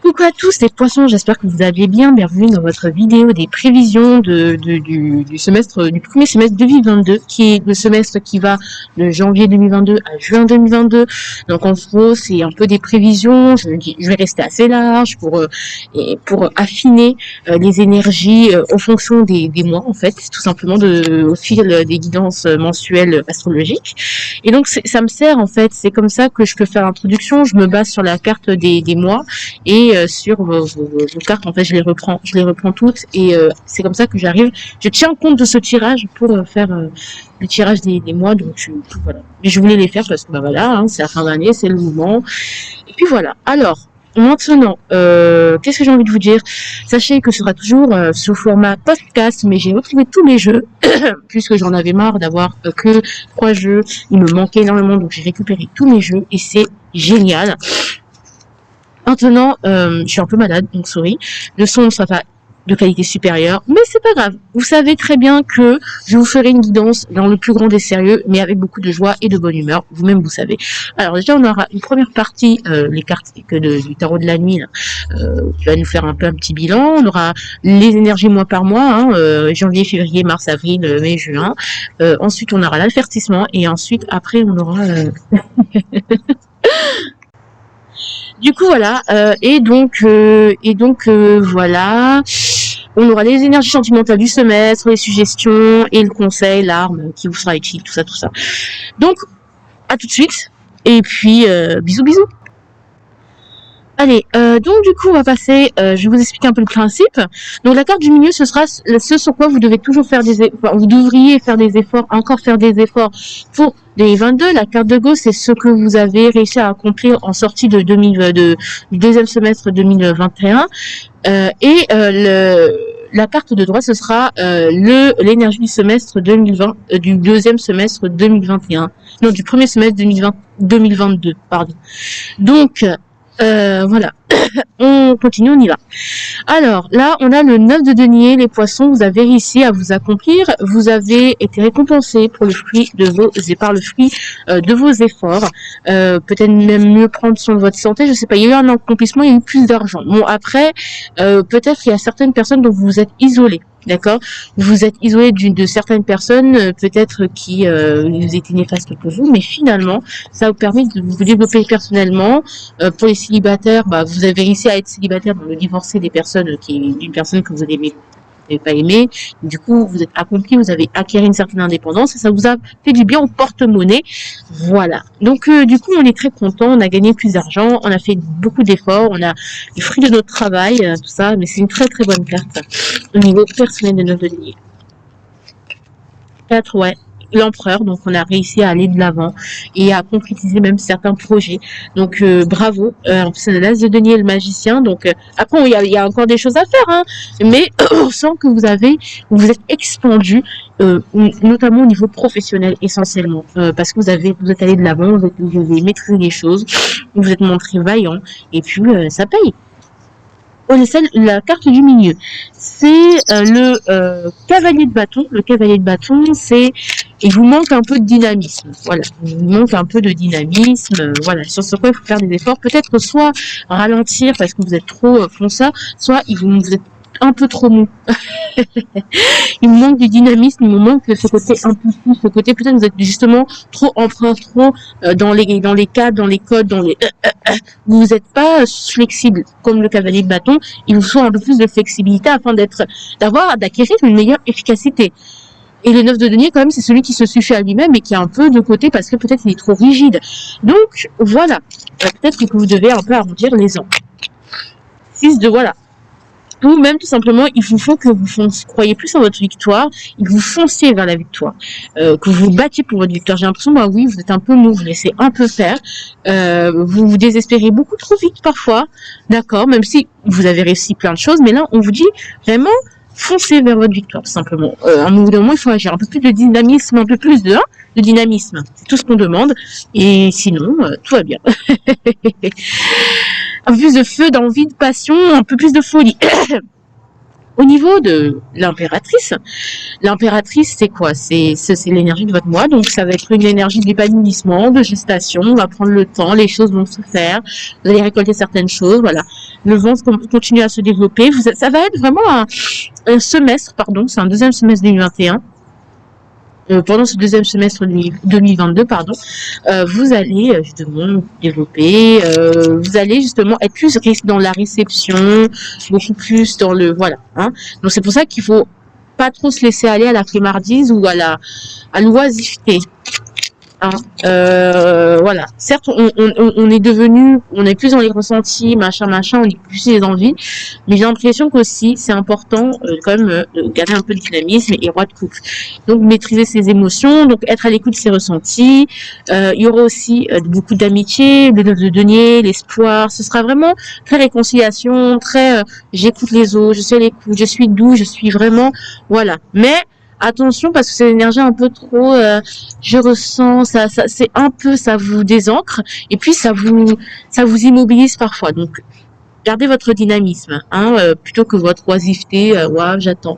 Coucou à tous les poissons, j'espère que vous allez bien. Bienvenue dans votre vidéo des prévisions du premier semestre 2022, qui est le semestre qui va de janvier 2022 à juin 2022. Donc en gros, c'est un peu des prévisions. Je vais rester assez large pour affiner les énergies en fonction des mois, en fait, tout simplement au fil des guidances mensuelles astrologiques. Et donc ça me sert, en fait, c'est comme ça que je peux faire l'introduction. Je me base sur la carte des mois et sur vos cartes, en fait, je les reprends toutes et c'est comme ça que j'arrive. Je tiens compte de ce tirage pour faire le tirage des mois, donc voilà. Mais je voulais les faire parce que bah voilà, hein, c'est la fin d'année, c'est le moment. Et puis voilà. Alors maintenant, qu'est-ce que j'ai envie de vous dire? Sachez que ce sera toujours sous format podcast, mais j'ai retrouvé tous mes jeux puisque j'en avais marre d'avoir que 3 jeux. Il me manquait énormément, donc j'ai récupéré tous mes jeux et c'est génial. Maintenant, je suis un peu malade, donc sorry. Le son ne sera pas de qualité supérieure, mais c'est pas grave. Vous savez très bien que je vous ferai une guidance dans le plus grand des sérieux, mais avec beaucoup de joie et de bonne humeur. Vous-même, vous savez. Alors déjà, on aura une première partie, les cartes du tarot de la nuit, là, qui va nous faire un petit bilan. On aura les énergies mois par mois, hein, janvier, février, mars, avril, mai, juin. Ensuite, on aura l'avertissement, et ensuite, après, on aura... Du coup voilà, et donc voilà, on aura les énergies sentimentales du semestre, les suggestions et le conseil, l'arme qui vous sera utile, tout ça. Donc à tout de suite, et puis bisous. Allez, donc du coup on va passer, je vais vous expliquer un peu le principe. Donc la carte du milieu, ce sera ce sur quoi vous devez toujours faire vous devriez faire des efforts, encore faire des efforts pour 2022. La carte de gauche, c'est ce que vous avez réussi à accomplir en sortie du deuxième semestre 2021. La carte de droite, ce sera l'énergie du semestre 2020, du deuxième semestre 2021. Non, du premier semestre 2022, pardon. Donc voilà, on continue, on y va. Alors là, on a le 9 de denier, les poissons, vous avez réussi à vous accomplir, vous avez été récompensé pour le fruit de vos efforts, peut-être même mieux prendre soin de votre santé, je sais pas, il y a eu un accomplissement, il y a eu plus d'argent. Bon après, peut-être qu'il y a certaines personnes dont vous vous êtes isolés. D'accord, vous êtes isolé de certaines personnes, peut-être qui vous étaient néfastes pour vous, mais finalement, ça vous permet de vous développer personnellement. Pour les célibataires, bah, vous avez réussi à être célibataire dans le divorcer d'une personne que vous n'avez pas aimé. Du coup, vous êtes accompli, vous avez acquis une certaine indépendance et ça vous a fait du bien au porte-monnaie. Voilà. Donc, du coup, on est très content, on a gagné plus d'argent, on a fait beaucoup d'efforts, on a les fruits de notre travail, tout ça, mais c'est une très très bonne carte au niveau personnel de notre denier. 4, ouais. L'empereur, donc on a réussi à aller de l'avant et à concrétiser même certains projets. Donc bravo. C'est l'as de denier, le magicien. Donc après il y a encore des choses à faire, hein, mais on sent que vous êtes expandu, notamment au niveau professionnel essentiellement, parce que vous êtes allé de l'avant, vous avez maîtrisé les choses, vous êtes montré vaillant et puis ça paye. La carte du milieu, c'est le cavalier de bâton. Le cavalier de bâton, il vous manque un peu de dynamisme. Voilà, il vous manque un peu de dynamisme. Voilà, sur ce quoi il faut faire des efforts. Peut-être soit ralentir parce que vous êtes trop fonceur, soit vous êtes un peu trop mou. Il me manque du dynamisme, il me manque ce côté impulsif, ce côté peut-être vous êtes justement trop empreint, trop dans les cadres, dans les codes, vous n'êtes pas flexible comme le cavalier de bâton. Il vous faut un peu plus de flexibilité afin d'acquérir une meilleure efficacité. Et le 9 de denier, quand même, c'est celui qui se suffit à lui-même et qui a un peu de côté parce que peut-être il est trop rigide. Donc, voilà. Peut-être que vous devez un peu arrondir les angles. 6 de voilà. Ou même tout simplement, il vous faut que vous croyez plus en votre victoire, et que vous fonciez vers la victoire, que vous vous battiez pour votre victoire. J'ai l'impression, bah oui, vous êtes un peu mou, vous laissez un peu faire, vous vous désespérez beaucoup trop vite parfois, d'accord, même si vous avez réussi plein de choses, mais là, on vous dit vraiment, foncez vers votre victoire, tout simplement. À un moment, il faut agir un peu plus de dynamisme, un peu plus de dynamisme. C'est tout ce qu'on demande, et sinon, tout va bien. Un peu plus de feu, d'envie, de passion, un peu plus de folie. Au niveau de l'impératrice, c'est quoi? C'est l'énergie de votre mois, donc ça va être une énergie d'épanouissement, de gestation, on va prendre le temps, les choses vont se faire, vous allez récolter certaines choses, voilà. Le vent continue à se développer, ça va être vraiment un semestre, pardon, c'est un deuxième semestre 2021. Pendant ce deuxième semestre 2022, pardon, vous allez justement développer, vous allez justement être plus dans la réception, beaucoup plus dans le voilà. Hein. Donc c'est pour ça qu'il faut pas trop se laisser aller à la flemmardise ou à l'oisiveté. Hein. Voilà. Certes, on est devenu, on est plus dans les ressentis, machin, on est plus dans les envies, mais j'ai l'impression qu'aussi c'est important quand même de garder un peu de dynamisme et roi de coupe. Donc maîtriser ses émotions, donc être à l'écoute de ses ressentis. Il y aura aussi beaucoup d'amitié, de denier, l'espoir. Ce sera vraiment très réconciliation, très j'écoute les autres, je suis à l'écoute, je suis doux, je suis vraiment voilà. Mais attention parce que c'est l'énergie un peu trop je ressens ça c'est un peu ça vous désancre et puis ça vous immobilise parfois. Donc gardez votre dynamisme hein, plutôt que votre oisiveté ouais, j'attends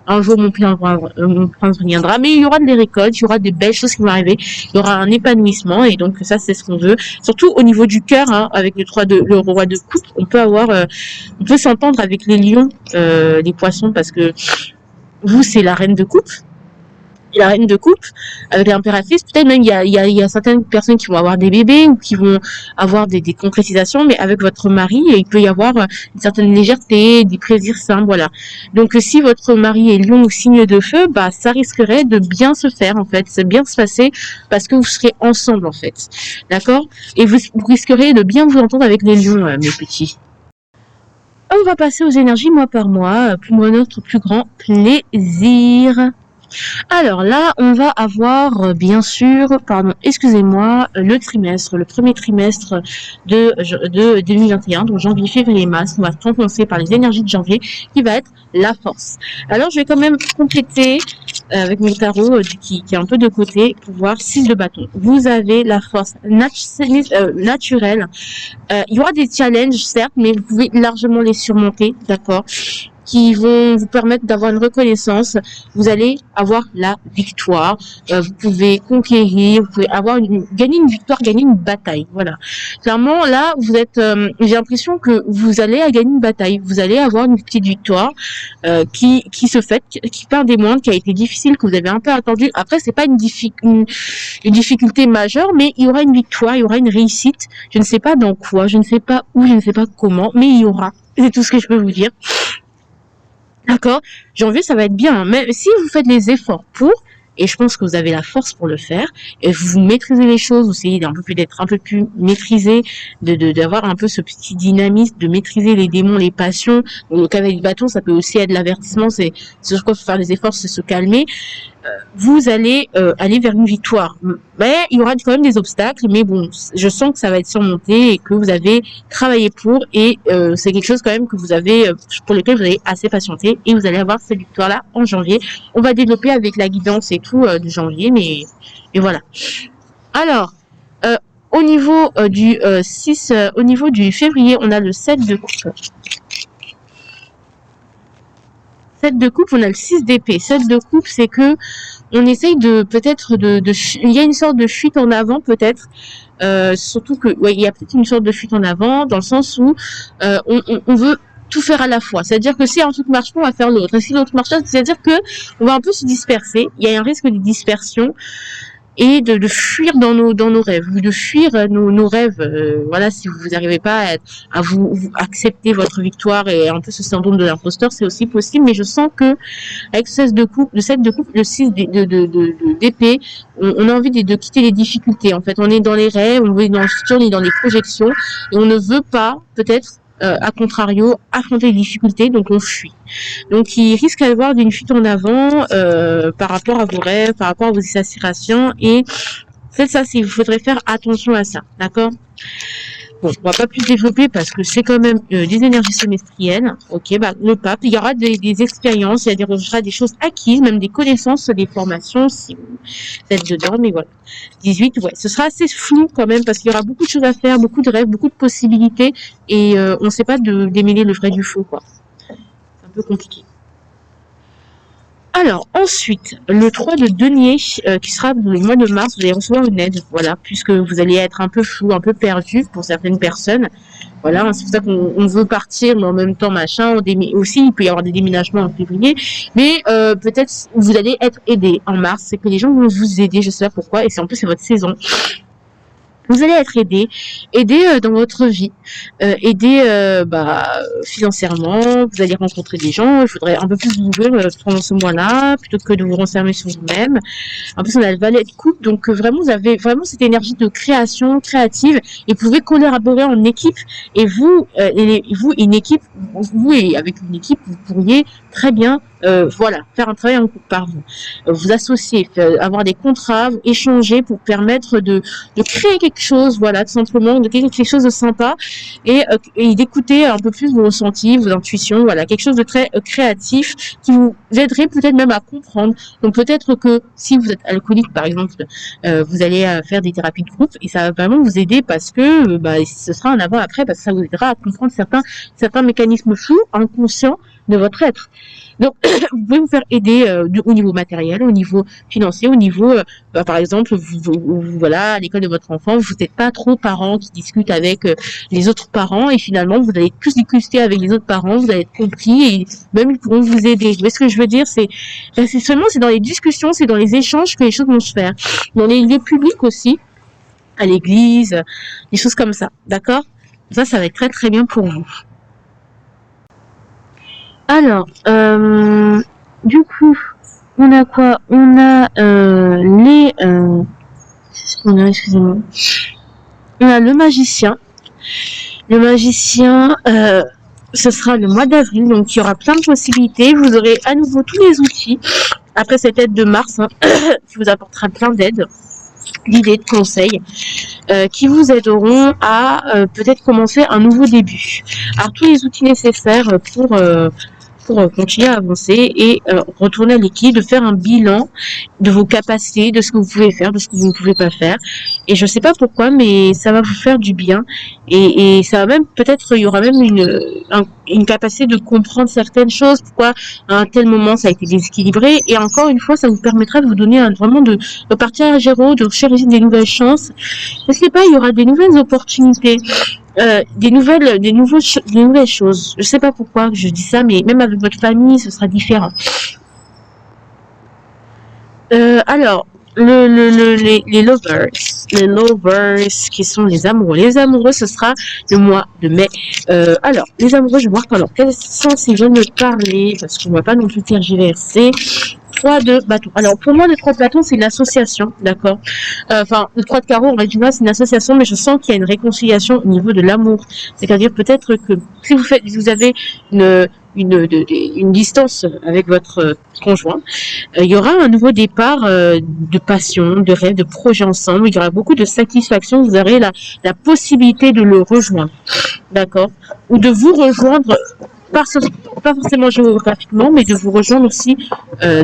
un jour mon prince viendra, mais il y aura des récoltes, il y aura des belles choses qui vont arriver, il y aura un épanouissement et donc ça c'est ce qu'on veut. Surtout au niveau du cœur, hein, avec le roi de coupe, on peut s'entendre avec les lions, les poissons parce que vous, c'est la reine de coupe. Et la reine de coupe, avec l'impératrice, peut-être même il y a certaines personnes qui vont avoir des bébés ou qui vont avoir des concrétisations, mais avec votre mari, il peut y avoir une certaine légèreté, des plaisirs simples, voilà. Donc si votre mari est lion ou signe de feu, bah ça risquerait de bien se faire en fait, c'est bien se passer parce que vous serez ensemble en fait, d'accord. Et vous risquerez de bien vous entendre avec les lions, mes petits. On va passer aux énergies mois par mois, pour notre plus grand plaisir. Alors là, on va avoir bien sûr, pardon, excusez-moi, le premier trimestre de 2021, donc janvier, février, mars. On va commencer par les énergies de janvier, qui va être la force. Alors, je vais quand même compléter avec mon tarot qui est un peu de côté pour voir 6 de bâton. Vous avez la force naturelle. Il y aura des challenges, certes, mais vous pouvez largement les surmonter, d'accord, qui vont vous permettre d'avoir une reconnaissance. Vous allez avoir la victoire. Vous pouvez conquérir, vous pouvez gagner une victoire, gagner une bataille. Voilà. Clairement, là, vous êtes. J'ai l'impression que vous allez gagner une bataille. Vous allez avoir une petite victoire qui se fait, qui part des moindres, qui a été difficile, que vous avez un peu attendu. Après, c'est pas une difficulté majeure, mais il y aura une victoire, il y aura une réussite. Je ne sais pas dans quoi, je ne sais pas où, je ne sais pas comment, mais il y aura. C'est tout ce que je peux vous dire. D'accord, janvier, ça va être bien. Mais si vous faites les efforts pour, et je pense que vous avez la force pour le faire, et vous maîtrisez les choses, vous essayez d'être un peu plus maîtrisé, d'avoir un peu ce petit dynamisme, de maîtriser les démons, les passions. Donc, le cavalier de bâton, ça peut aussi être l'avertissement, c'est sur quoi il faut faire des efforts, c'est se calmer. Vous allez aller vers une victoire. Mais il y aura quand même des obstacles, mais bon, je sens que ça va être surmonté et que vous avez travaillé pour, et c'est quelque chose quand même que vous avez, pour lequel vous avez assez patienté, et vous allez avoir cette victoire-là en janvier. On va développer avec la guidance et tout de janvier, mais voilà. Alors, au niveau du 6, au niveau du février, on a le 7 de coupe. 7 de coupe, on a le 6 d'épée. 7 de coupe, c'est que on essaye il y a une sorte de fuite en avant peut-être, surtout que ouais, il y a peut-être une sorte de fuite en avant dans le sens où on veut tout faire à la fois. C'est-à-dire que si un truc marche pas, on va faire l'autre. Et si l'autre marche pas, c'est-à-dire que on va un peu se disperser. Il y a un risque de dispersion et de fuir dans nos rêves, ou de fuir nos rêves. Voilà, si vous n'arrivez pas à vous accepter votre victoire et un peu ce syndrome de l'imposteur, c'est aussi possible. Mais je sens que avec le 7 de coupe, le 6 d'épée, on a envie de quitter les difficultés. En fait, on est dans les rêves, on est dans le futur, on est dans les projections, et on ne veut pas, peut-être, à contrario, affronter les difficultés, donc on fuit. Donc il risque d'avoir une fuite en avant par rapport à vos rêves, par rapport à vos aspirations, et faites ça, il faudrait faire attention à ça, d'accord? Bon, on va pas plus développer parce que c'est quand même des énergies semestrielles. Ok, bah le pape, il y aura des expériences, il y aura des choses acquises, même des connaissances, des formations si vous êtes dedans, mais voilà. 18, ouais, ce sera assez flou quand même parce qu'il y aura beaucoup de choses à faire, beaucoup de rêves, beaucoup de possibilités, et on ne sait pas démêler le vrai du faux, quoi. un peu compliqué. Alors, ensuite, le 3 de denier, qui sera le mois de mars, vous allez recevoir une aide, voilà, puisque vous allez être un peu flou, un peu perdu pour certaines personnes. Voilà, c'est pour ça qu'on veut partir, mais en même temps, machin, aussi, il peut y avoir des déménagements en février, mais peut-être vous allez être aidé en mars, c'est que les gens vont vous aider, je sais pas pourquoi, et c'est en plus c'est votre saison. Vous allez être aidé dans votre vie, aidé financièrement. Vous allez rencontrer des gens. Il faudrait un peu plus vous ouvrir pendant ce mois-là, plutôt que de vous renfermer sur vous-même. En plus, on a le valet de coupe, donc vraiment, vous avez vraiment cette énergie de création, créative, et vous pouvez collaborer en équipe. Et vous, une équipe, vous et avec une équipe, vous pourriez très bien, faire un travail en couple par vous, vous associer, avoir des contrats, échanger pour permettre de créer quelque chose, voilà, tout simplement, de créer quelque chose de sympa et d'écouter un peu plus vos ressentis, vos intuitions, voilà, quelque chose de très créatif qui vous aiderait peut-être même à comprendre. Donc peut-être que si vous êtes alcoolique, par exemple, vous allez faire des thérapies de groupe et ça va vraiment vous aider parce que ce sera un avant-après, parce que ça vous aidera à comprendre certains mécanismes flous, inconscients de votre être. Donc, vous pouvez vous faire aider au niveau matériel, au niveau financier, au niveau, par exemple, voilà, à l'école de votre enfant, vous n'êtes pas trop parents qui discutent avec les autres parents et finalement, vous allez plus discuter avec les autres parents, vous allez être compris et même ils pourront vous aider. Vous voyez ce que je veux dire? C'est dans les discussions, c'est dans les échanges que les choses vont se faire. Dans les lieux publics aussi, à l'église, des choses comme ça. D'accord? Ça va être très très bien pour vous. Alors, du coup, on a quoi? On a qu'est-ce qu'on a, excusez-moi. On a le magicien. Le magicien, ce sera le mois d'avril, donc il y aura plein de possibilités. Vous aurez à nouveau tous les outils. Après cette aide de mars, qui vous apportera plein d'aides, d'idées, de conseils, qui vous aideront à peut-être commencer un nouveau début. Alors tous les outils nécessaires pour continuer à avancer et retourner à l'équilibre, de faire un bilan de vos capacités, de ce que vous pouvez faire, de ce que vous ne pouvez pas faire. Et je ne sais pas pourquoi, mais ça va vous faire du bien. Et ça va même, peut-être, il y aura même une capacité de comprendre certaines choses, pourquoi à un tel moment ça a été déséquilibré. Et encore une fois, ça vous permettra de vous donner vraiment de partir à zéro, de chercher des nouvelles chances. Je ne sais pas, il y aura des nouvelles opportunités. Des nouvelles choses. Je sais pas pourquoi je dis ça, mais même avec votre famille, ce sera différent. Alors, les lovers qui sont les amoureux. Les amoureux, ce sera le mois de mai. Alors, les amoureux, je vais voir alors quel sens ils veulent me parler, parce qu'on ne va pas non plus tergiverser. 3 de bâton. Alors, pour moi, le 3 de bâton, c'est une association, d'accord. Le 3 de carreau, en résumé, c'est une association, mais je sens qu'il y a une réconciliation au niveau de l'amour. C'est-à-dire peut-être que si vous avez une distance avec votre conjoint, il y aura un nouveau départ de passion, de rêve, de projet ensemble. Il y aura beaucoup de satisfaction. Vous aurez la possibilité de le rejoindre, d'accord, ou de vous rejoindre. Pas forcément géographiquement, mais de vous rejoindre aussi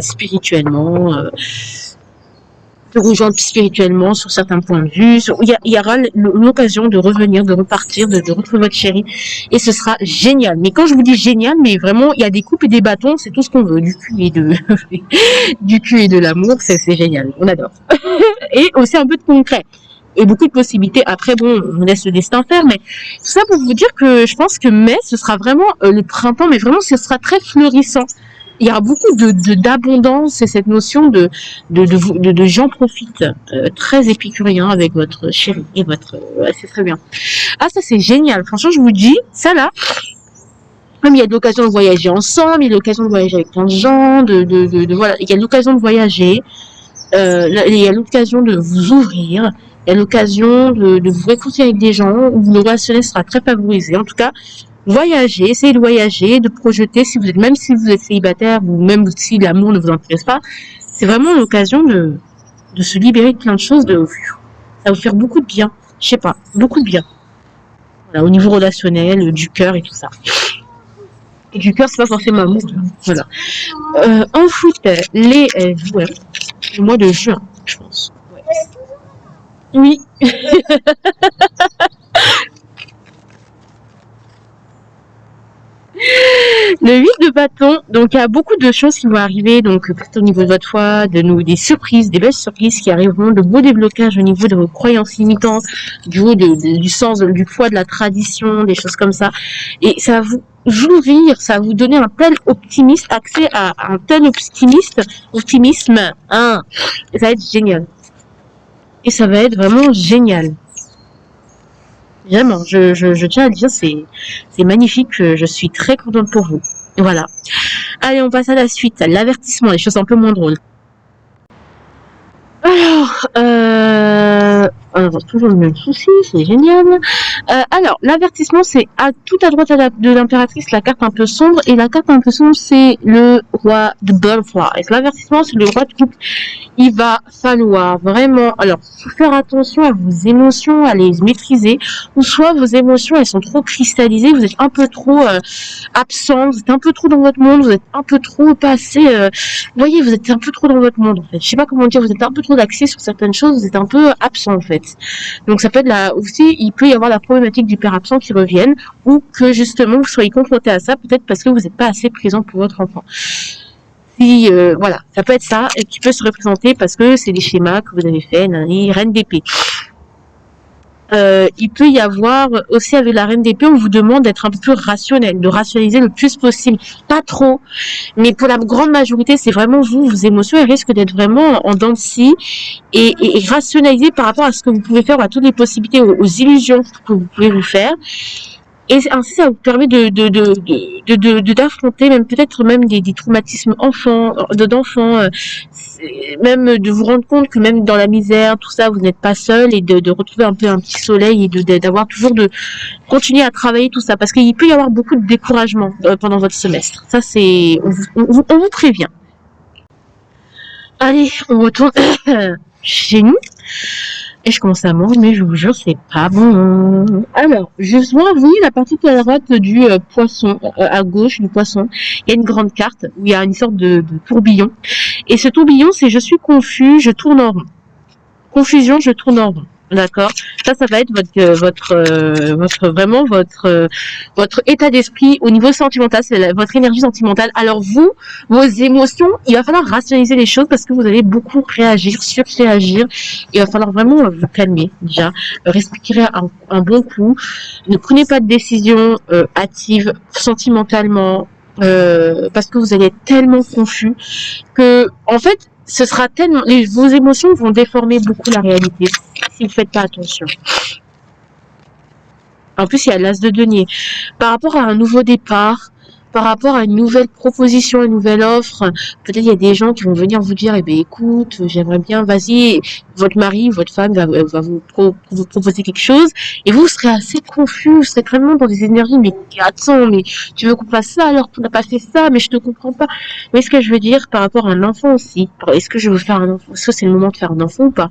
spirituellement, de vous rejoindre spirituellement sur certains points de vue. Il y aura l'occasion de revenir, de repartir, de retrouver votre chéri, et ce sera génial. Mais quand je vous dis génial, mais vraiment, il y a des coupes et des bâtons, c'est tout ce qu'on veut, du cul et du cul et de l'amour, c'est génial, on adore. Et aussi un peu de concret. Et beaucoup de possibilités. Après, bon, on laisse le destin faire, mais tout ça pour vous dire que je pense que mai, ce sera vraiment le printemps, mais vraiment, ce sera très fleurissant. Il y aura beaucoup d'abondance et cette notion de j'en profite, très épicurien avec votre chéri et votre, c'est très bien. Ah, ça c'est génial. Franchement, je vous dis, ça là, même il y a de l'occasion de voyager ensemble, il y a l'occasion de voyager avec plein de gens, voilà, il y a l'occasion de voyager, il y a l'occasion de vous ouvrir, il y a l'occasion de vous réconcilier avec des gens où le relationnel sera très favorisé. En tout cas, voyager, essayez de voyager, de projeter, même si vous êtes célibataire ou même si l'amour ne vous intéresse pas, c'est vraiment l'occasion de se libérer de plein de choses, ça va vous faire beaucoup de bien. Je sais pas, beaucoup de bien. Voilà, au niveau relationnel, du cœur et tout ça. Et du cœur, c'est pas forcément amour. Voilà. En foot, les joueurs, le mois de juin, je pense. Ouais. Oui. Le 8 de bâton, donc il y a beaucoup de choses qui vont arriver, donc peut-être au niveau de votre foi, des surprises, des belles surprises qui arriveront, de beaux déblocages au niveau de vos croyances limitantes, du sens, du poids de la tradition, des choses comme ça. Et ça va vous ouvrir, ça va vous donner un tel optimiste, accès à un tel optimisme, hein, et ça va être génial. Et ça va être vraiment génial. Vraiment, je tiens à dire, c'est magnifique, je suis très contente pour vous. Voilà. Allez, on passe à la suite, l'avertissement, les choses un peu moins drôles. Alors, toujours le même souci, c'est génial. Alors, l'avertissement, c'est tout à droite de l'impératrice, la carte un peu sombre, et la carte un peu sombre, c'est le roi de Butterfly. L'avertissement, c'est le roi de coupe. Il va falloir vraiment, alors, faire attention à vos émotions, à les maîtriser, ou soit vos émotions, elles sont trop cristallisées, vous êtes un peu trop absent, vous êtes un peu trop dans votre monde, vous êtes un peu trop passé, vous voyez, vous êtes un peu trop dans votre monde, en fait. Je sais pas comment dire, vous êtes un peu trop d'accès sur certaines choses, vous êtes un peu absent, en fait. Donc, ça peut être aussi, il peut y avoir la problématique du père absent qui revienne, ou que, justement, vous soyez confronté à ça, peut-être parce que vous n'êtes pas assez présent pour votre enfant. Si, voilà, ça peut être ça, et qui peut se représenter parce que c'est des schémas que vous avez fait, reine d'épée. Il peut y avoir aussi avec la reine d'épée, on vous demande d'être un peu plus rationnel, de rationaliser le plus possible, pas trop, mais pour la grande majorité, c'est vraiment vos émotions, elles risquent d'être vraiment en dents de scie et rationaliser par rapport à ce que vous pouvez faire, à toutes les possibilités, aux illusions que vous pouvez vous faire. Et ainsi, ça vous permet d'affronter même peut-être même des traumatismes d'enfants, même de vous rendre compte que même dans la misère, tout ça, vous n'êtes pas seul et de retrouver un peu un petit soleil et d'avoir toujours de continuer à travailler tout ça parce qu'il peut y avoir beaucoup de découragement pendant votre semestre. Ça, c'est, on vous prévient. Allez, on retourne chez nous. Et je commence à mordre, mais je vous jure, c'est pas bon. Alors, justement, vous voyez la partie à droite du poisson, à gauche du poisson, il y a une grande carte où il y a une sorte de tourbillon. Et ce tourbillon, c'est je suis confus, je tourne en rond. Confusion, je tourne en rond. D'accord. Ça va être votre état d'esprit au niveau sentimental, c'est votre énergie sentimentale. Alors vous, vos émotions, il va falloir rationaliser les choses parce que vous allez beaucoup réagir, surréagir. Il va falloir vraiment vous calmer déjà, respirer un bon coup. Ne prenez pas de décision hâtive sentimentalement parce que vous allez être tellement confus que en fait ce sera tellement, vos émotions vont déformer beaucoup la réalité si vous faites pas attention. En plus, il y a l'as de denier. Par rapport à un nouveau départ, par rapport à une nouvelle proposition, une nouvelle offre, peut-être il y a des gens qui vont venir vous dire, eh ben écoute, j'aimerais bien, vas-y, votre mari, votre femme va vous proposer quelque chose, et vous serez assez confus, vous serez vraiment dans des énergies, mais attends, mais tu veux qu'on fasse ça alors qu'on n'a pas fait ça, mais je te comprends pas. Mais ce que je veux dire par rapport à un enfant aussi, est-ce que je veux faire un enfant, est-ce que c'est le moment de faire un enfant ou pas?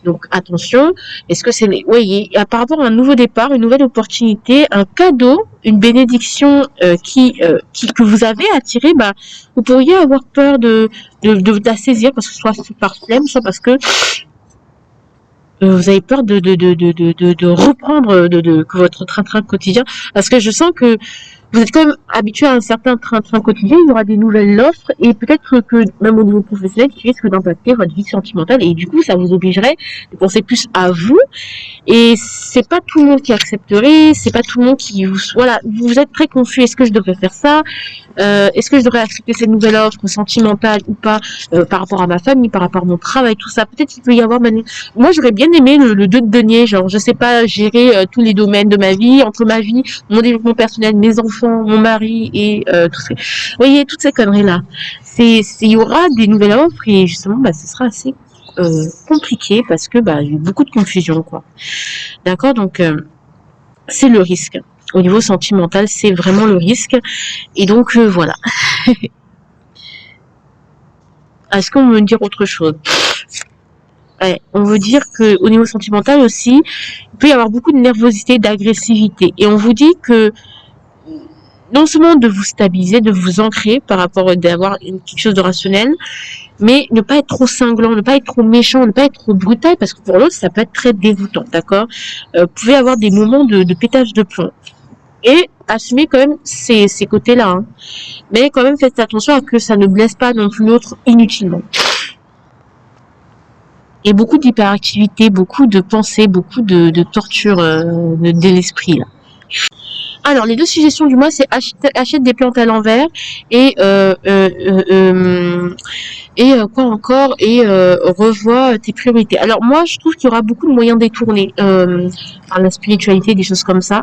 Donc attention, est-ce que c'est, oui, par rapport à un nouveau départ, une nouvelle opportunité, un cadeau, une bénédiction que vous avez attirée, bah, vous pourriez avoir peur de la saisir parce que soit par flemme, soit parce que vous avez peur de reprendre que votre train-train quotidien, parce que je sens que vous êtes quand même habitué à un certain train-train quotidien, il y aura des nouvelles offres et peut-être que même au niveau professionnel, qui risque d'impacter votre vie sentimentale et du coup, ça vous obligerait de penser plus à vous. Et c'est pas tout le monde qui accepterait, c'est pas tout le monde qui voilà, vous êtes très confus. Est-ce que je devrais faire ça? Est-ce que je devrais accepter cette nouvelle offre sentimentale ou pas par rapport à ma famille, par rapport à mon travail, tout ça? Peut-être qu'il peut y avoir. Moi, j'aurais bien aimé le 2 de denier, genre, je sais pas, gérer tous les domaines de ma vie, entre ma vie, mon développement personnel, mes enfants, mon mari et tout ça. Vous voyez, toutes ces conneries-là. Il y aura des nouvelles offres et justement, bah, ce sera assez compliqué parce que bah il y a eu beaucoup de confusion quoi. D'accord, donc c'est le risque. Au niveau sentimental, c'est vraiment le risque. Et donc voilà. Est-ce qu'on veut dire autre chose? Ouais, on veut dire que au niveau sentimental aussi, il peut y avoir beaucoup de nervosité, d'agressivité. Et on vous dit que non seulement de vous stabiliser, de vous ancrer par rapport d'avoir quelque chose de rationnel, mais ne pas être trop cinglant, ne pas être trop méchant, ne pas être trop brutal, parce que pour l'autre, ça peut être très dégoûtant, d'accord? Vous pouvez avoir des moments de pétage de plomb. et assumez quand même ces côtés-là. Hein. Mais quand même, faites attention à que ça ne blesse pas non plus l'autre inutilement. Et beaucoup d'hyperactivité, beaucoup de pensées, beaucoup de torture de l'esprit. Là. Alors, les deux suggestions du mois, c'est achète des plantes à l'envers et quoi encore revois tes priorités. Alors moi, je trouve qu'il y aura beaucoup de moyens détournés par la spiritualité, des choses comme ça.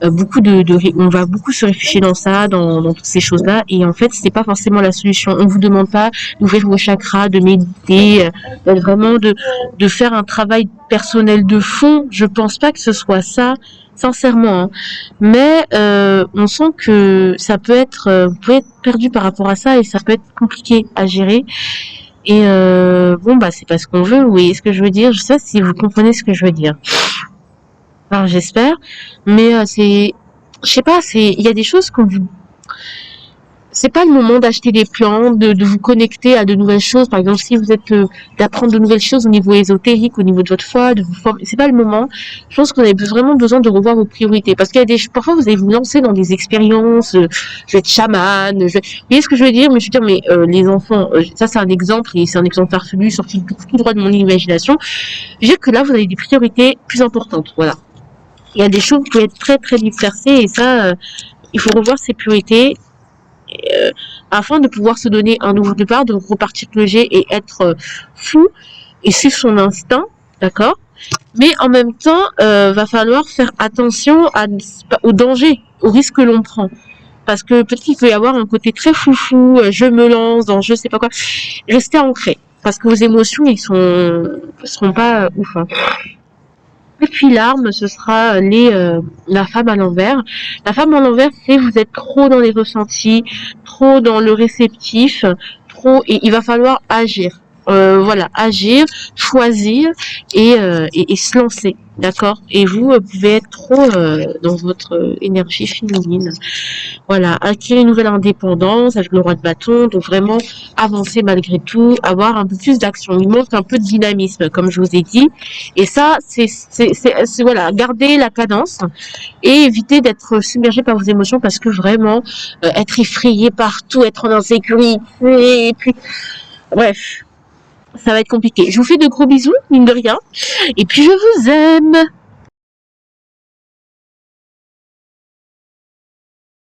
On va beaucoup se réfugier dans ça, dans toutes ces choses-là. Et en fait, c'est pas forcément la solution. On vous demande pas d'ouvrir vos chakras, de méditer, vraiment de faire un travail personnel de fond. Je pense pas que ce soit ça. Sincèrement, hein. Mais on sent que ça peut être, vous pouvez être perdu par rapport à ça et ça peut être compliqué à gérer. Et bon, bah c'est pas ce qu'on veut. Vous voyez ce que je veux dire? Je sais pas si vous comprenez ce que je veux dire. Alors j'espère, mais je sais pas, il y a des choses qu'on vous c'est pas le moment d'acheter des plantes, de vous connecter à de nouvelles choses. Par exemple, si vous êtes d'apprendre de nouvelles choses au niveau ésotérique, au niveau de votre foi, de vous former, c'est pas le moment. Je pense que vous avez vraiment besoin de revoir vos priorités, parce qu'il y a parfois vous allez vous lancer dans des expériences. Je vais être chamane. Vous voyez ce que je veux dire? Mais je veux dire, mais les enfants, ça c'est un exemple et c'est un exemple farfelu sorti tout droit de mon imagination. Je veux dire que là, vous avez des priorités plus importantes. Voilà. Il y a des choses qui peuvent être très très dispersées et ça, il faut revoir ses priorités. Afin de pouvoir se donner un nouveau départ, de repartir léger et être fou et suivre son instinct, d'accord. Mais en même temps, va falloir faire attention au danger, au risque que l'on prend. Parce que peut-être qu'il peut y avoir un côté très foufou, je me lance dans je sais pas quoi. Restez ancré, parce que vos émotions, seront pas ouf. Hein. Et puis l'arme, ce sera la femme à l'envers. La femme à l'envers, c'est vous êtes trop dans les ressentis, trop dans le réceptif, et il va falloir agir. Voilà, agir, choisir et se lancer, d'accord. Et vous pouvez être trop dans votre énergie féminine. Voilà, acquérir une nouvelle indépendance avec le roi de bâton, donc vraiment avancer malgré tout, avoir un peu plus d'action. Il manque un peu de dynamisme, comme je vous ai dit. Et ça, c'est voilà, garder la cadence et éviter d'être submergé par vos émotions parce que vraiment, être effrayé partout, être en insécurité, et puis, bref, ça va être compliqué. Je vous fais de gros bisous, mine de rien. Et puis, je vous aime.